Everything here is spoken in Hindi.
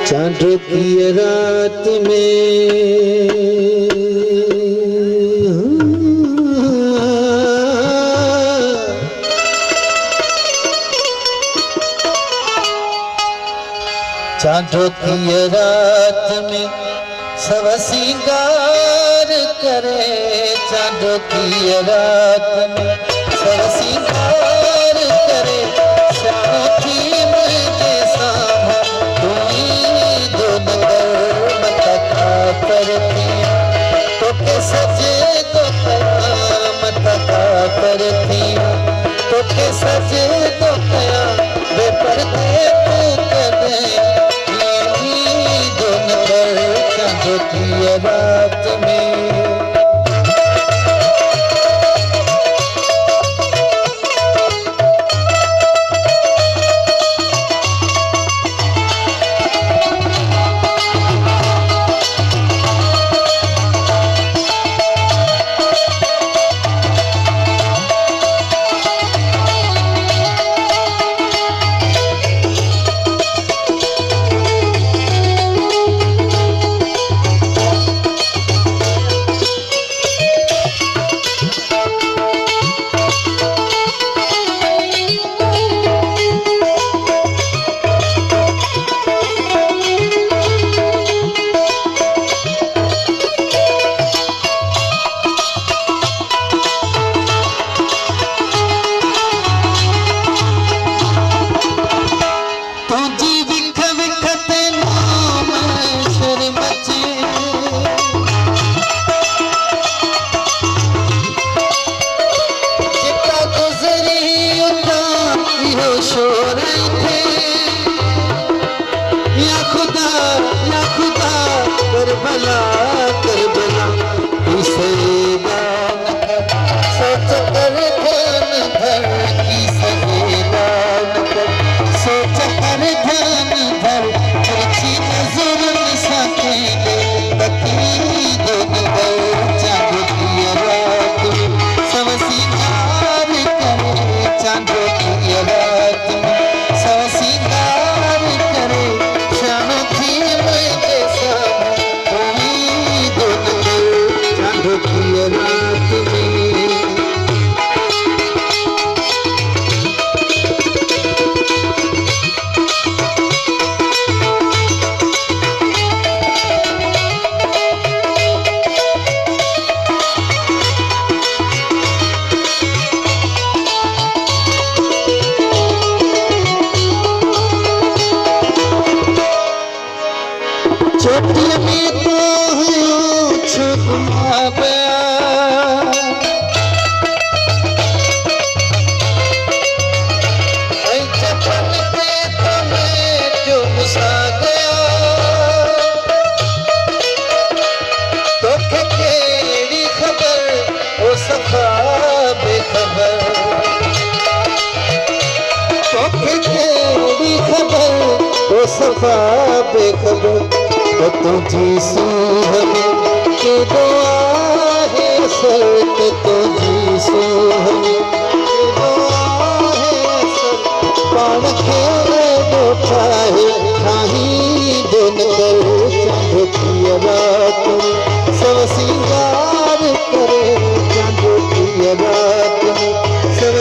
चांदों की रात में चांदों की रात में सब सिंगार करे, चांदों की रात में सब सिंगार करे, श्याम की मुझे सामा तुम्ही दो नगर मत करती तो के सजे तो कयामत करती तो के सजे तो कया बेपरदे तू करे की रात में। करबला करबला इसे दान कर सोच कर ध्यान धर इसे दान कर सोच कर ध्यान धर तिरछी नजर निसाके तकी दो नगर चांद की रात में सब सिंगार करे, चांद की रात में सब सिंगार करे, श्याम की मुझे सामा की रात में। चोटिया में तो हूँ छुपा गया, चपन पे तो मैं चुप सा गया, तो केड़ी खबर वो सफा बेखबर, तो केड़ी खबर वो सफा बेखबर, तो तुझी सुहनी के दुआ है सर, तो तुझी सुहनी के दुआ है सर, पान खेले बैठा है खाही दिन कर चांद की रात में सब सिंगार करे, चांद की रात में सब